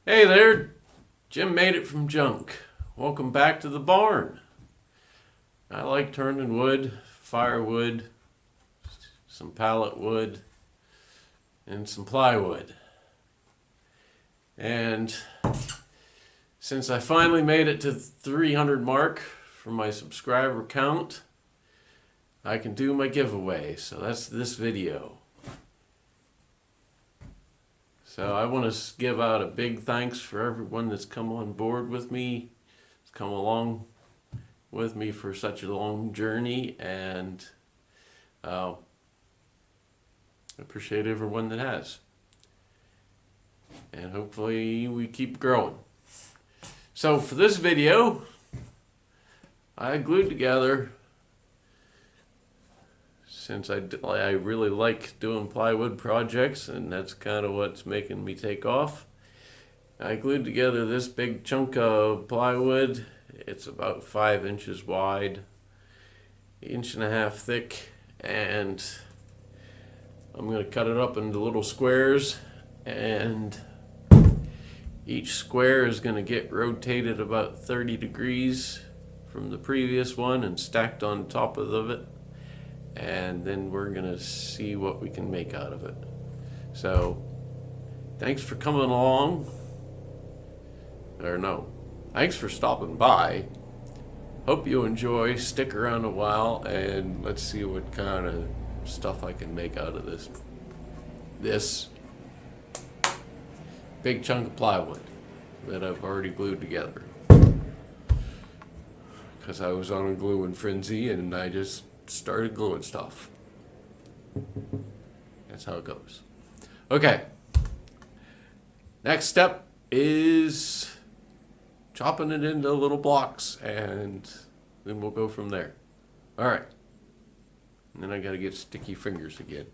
Hey there, Jim made it from junk. Welcome back to the barn. I like turning wood, firewood, some pallet wood, and some plywood. And since I finally made it to 300 mark for my subscriber count, I can do my giveaway. So that's this video. So I want to give out a big thanks for everyone that's come on board with me, that's come along with me for such a long journey, and I appreciate everyone that has. And hopefully we keep growing. So for this video, I glued together, since I really like doing plywood projects, and that's kind of what's making me take off. I glued together this big chunk of plywood. It's about 5 inches wide, 1.5 inches thick, and I'm going to cut it up into little squares, and each square is going to get rotated about 30 degrees from the previous one and stacked on top of it. And then we're gonna see what we can make out of it. So thanks for coming along, or no, thanks for stopping by. Hope you enjoy. Stick around a while and let's see what kind of stuff I can make out of this big chunk of plywood that I've already glued together, because I was on a gluing frenzy and I just started gluing stuff. That's how it goes. Okay. Next step is chopping it into little blocks, and then we'll go from there. All right. And then I got to get sticky fingers again.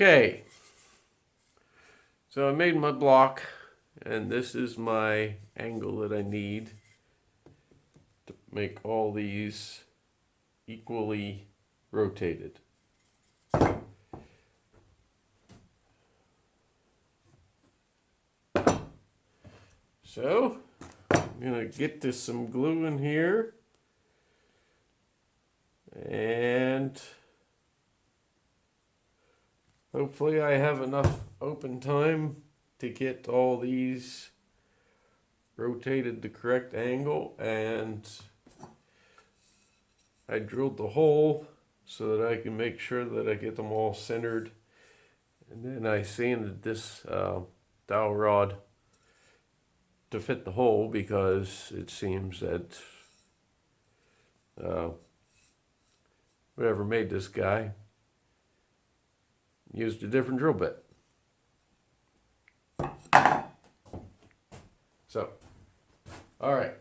Okay, so I made my block, and this is my angle that I need to make all these equally rotated. So I'm gonna get this some glue in here, and hopefully I have enough open time to get all these rotated the correct angle. And I drilled the hole so that I can make sure that I get them all centered, and then I sanded this dowel rod to fit the hole, because it seems that whoever made this guy used a different drill bit. So, all right.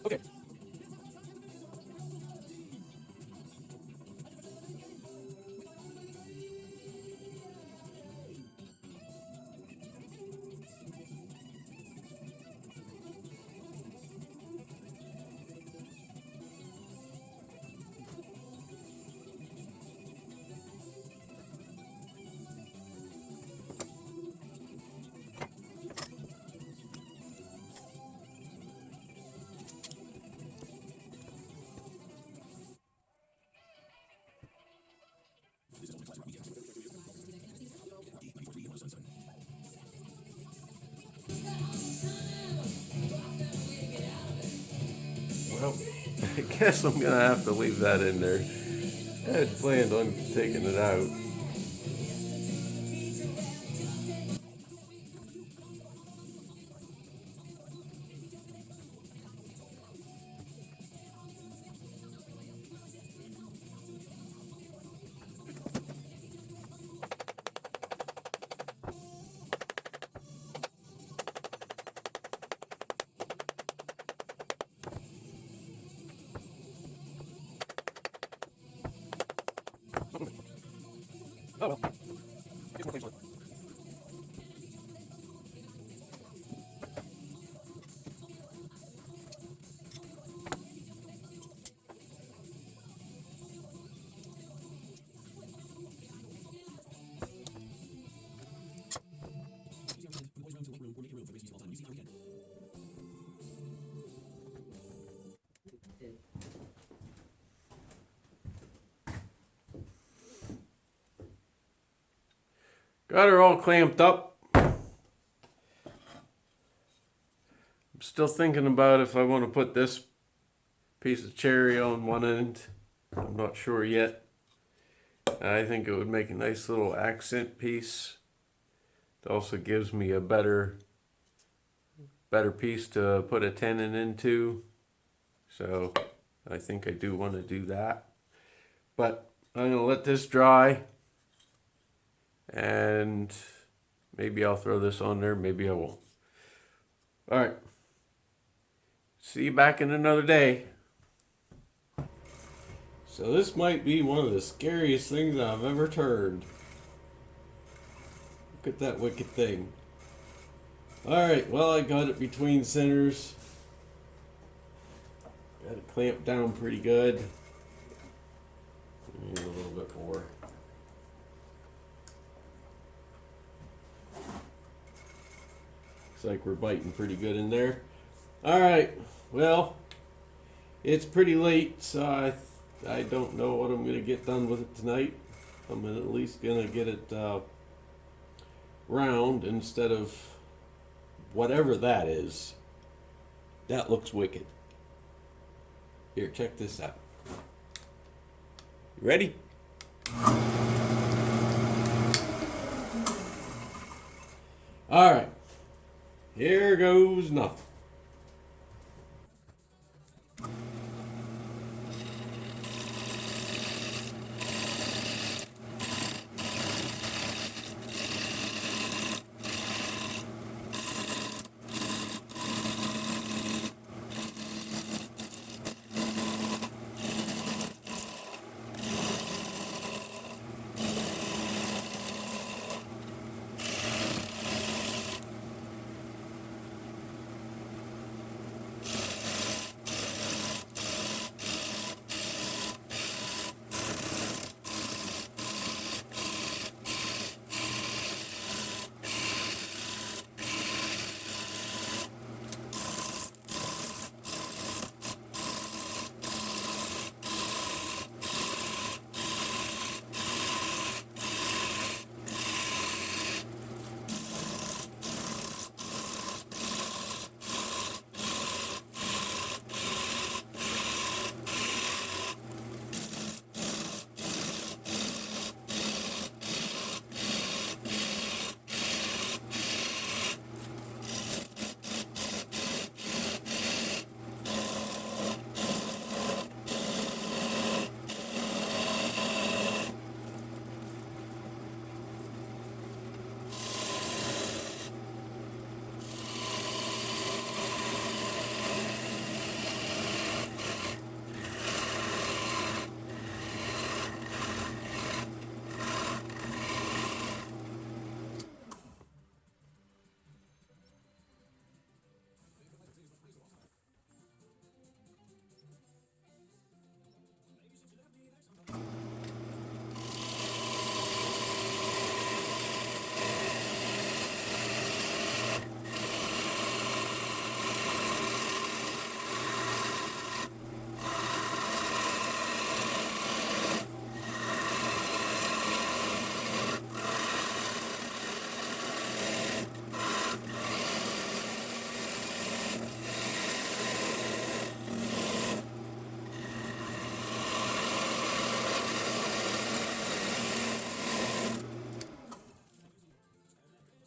Okay. Well, I guess I'm gonna have to leave that in there. I had planned on taking it out. Oh well. Get some more things on it. Got her all clamped up. I'm still thinking about if I want to put this piece of cherry on one end. I'm not sure yet. I think it would make a nice little accent piece. It also gives me a better piece to put a tenon into. So I think I do want to do that. But I'm going to let this dry, and maybe I'll throw this on there, maybe I won't. All right. See you back in another day. So this might be one of the scariest things I've ever turned. Look at that wicked thing. Alright, well, I got it between centers. Got it clamped down pretty good. Need a little bit more. Looks like we're biting pretty good in there. Alright, Well, it's pretty late, so I don't know what I'm gonna get done with it tonight. I'm at least gonna get it round instead of whatever that is. That looks wicked. Here, check this out. You ready? All right. Here goes nothing.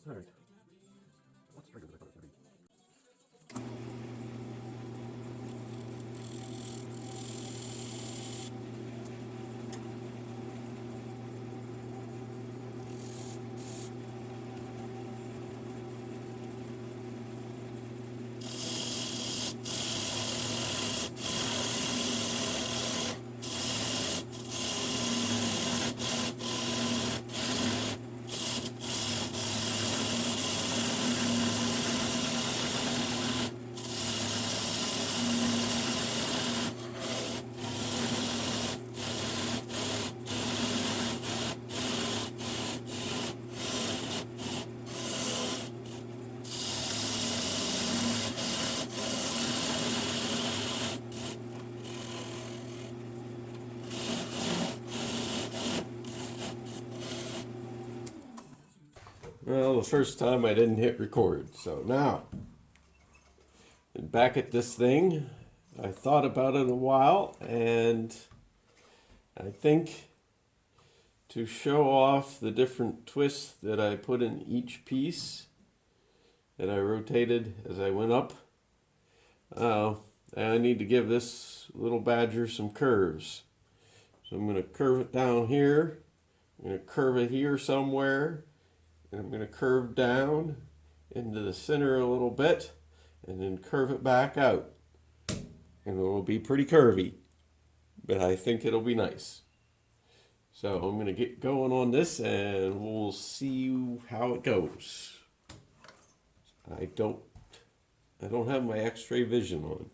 All right. Let's bring it to the Well, the first time I didn't hit record, so now back at this thing. I thought about it a while, and I think to show off the different twists that I put in each piece that I rotated as I went up, I need to give this little badger some curves. So I'm going to curve it down here, I'm going to curve it here somewhere, and I'm going to curve down into the center a little bit, and then curve it back out. And it will be pretty curvy, but I think it'll be nice. So I'm going to get going on this, and we'll see how it goes. I don't have my X-ray vision on.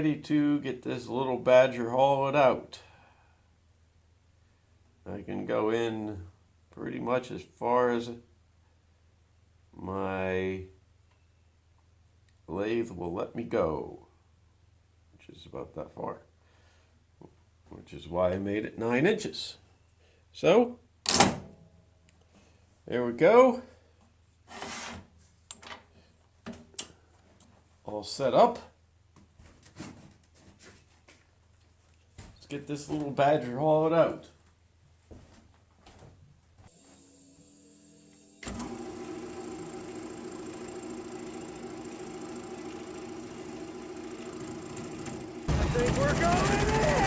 ready to get this little badger hollowed out. I can go in pretty much as far as my lathe will let me go, which is about that far, which is why I made it 9 inches. So, there we go. All set up. Let's get this little badger hauled out. I think we're going in!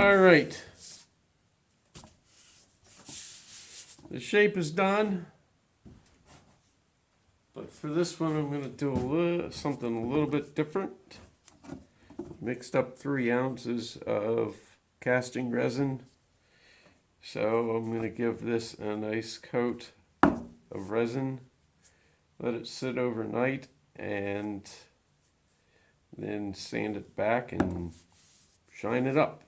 All right. The shape is done. But for this one, I'm going to do something a little bit different. Mixed up 3 ounces of casting resin. So I'm going to give this a nice coat of resin. Let it sit overnight and then sand it back and shine it up.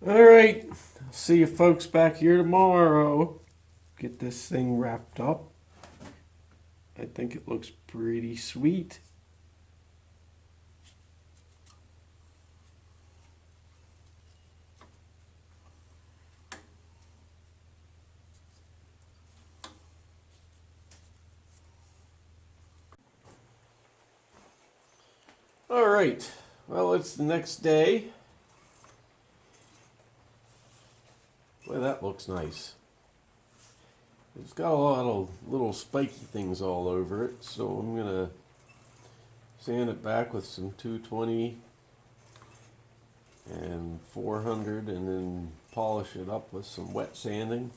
All right, see you folks back here tomorrow. Get this thing wrapped up. I think it looks pretty sweet. All right, well, it's the next day. Boy, that looks nice. It's got a lot of little spiky things all over it, so I'm gonna sand it back with some 220 and 400 and then polish it up with some wet sanding.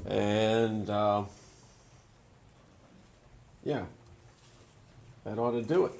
And yeah, that ought to do it.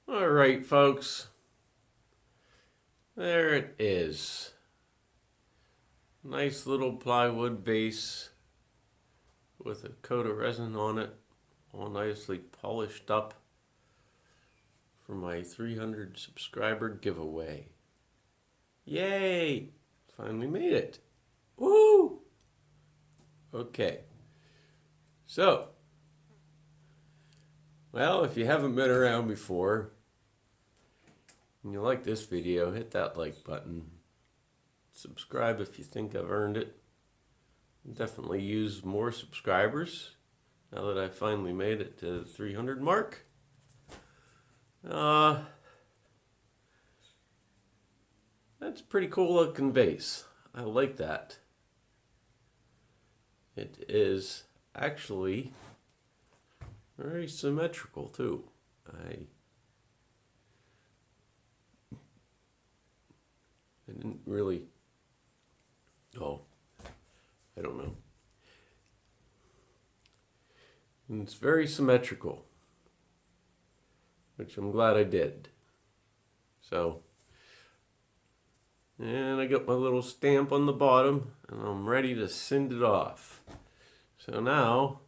All right, folks. There it is. Nice little plywood vase with a coat of resin on it, all nicely polished up for my 300 subscriber giveaway. Yay! Finally made it. Woo! Okay. So, well, if you haven't been around before and you like this video, hit that like button. Subscribe if you think I've earned it. Definitely use more subscribers now that I finally made it to the 300 mark. That's a pretty cool looking vase. I like that. It is actually very symmetrical too. I didn't really, I don't know. And it's very symmetrical, which I'm glad I did. So, and I got my little stamp on the bottom, and I'm ready to send it off. So now,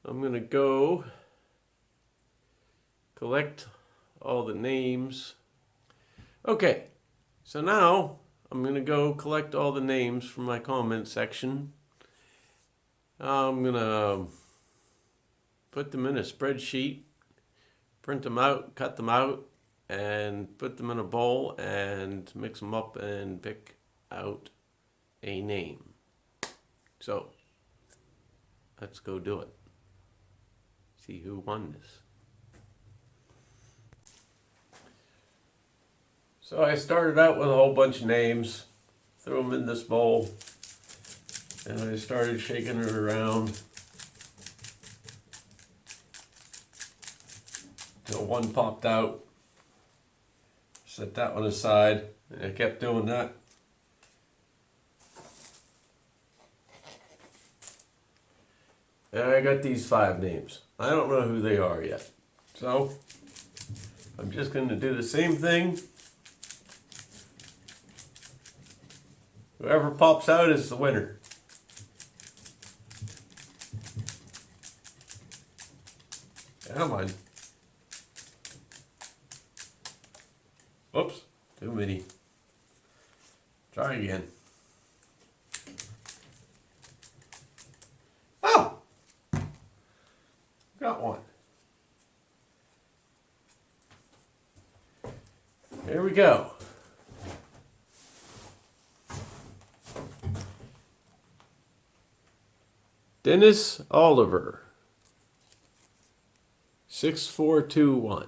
I'm going to go collect all the names. Okay, so now I'm going to go collect all the names from my comment section. I'm going to put them in a spreadsheet, print them out, cut them out, and put them in a bowl and mix them up and pick out a name. So, let's go do it. See who won this. So I started out with a whole bunch of names, threw them in this bowl, and I started shaking it around till one popped out. Set that one aside, and I kept doing that. And I got these 5 names. I don't know who they are yet. So, I'm just going to do the same thing. Whoever pops out is the winner. Come on. Oops, too many. Try again. Oh! Got one. Here we go. Dennis Oliver, 6421.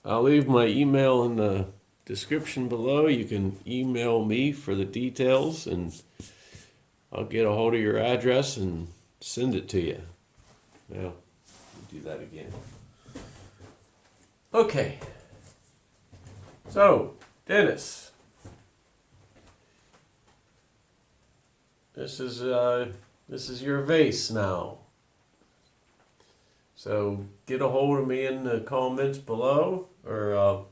I'll leave my email in the description below. You can email me for the details, and I'll get a hold of your address and send it to you. Now, do that again. Okay. So, Dennis, this is your vase now. So get a hold of me in the comments below, or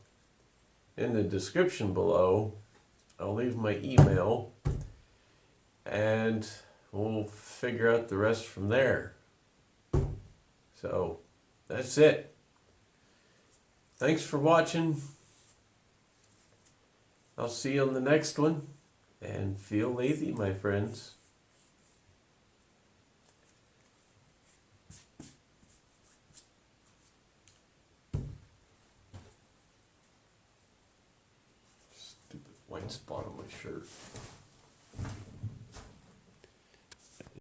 in the description below. I'll leave my email, and we'll figure out the rest from there. So that's it. Thanks for watching. I'll see you on the next one, and feel lazy, my friends. Stupid white spot on my shirt.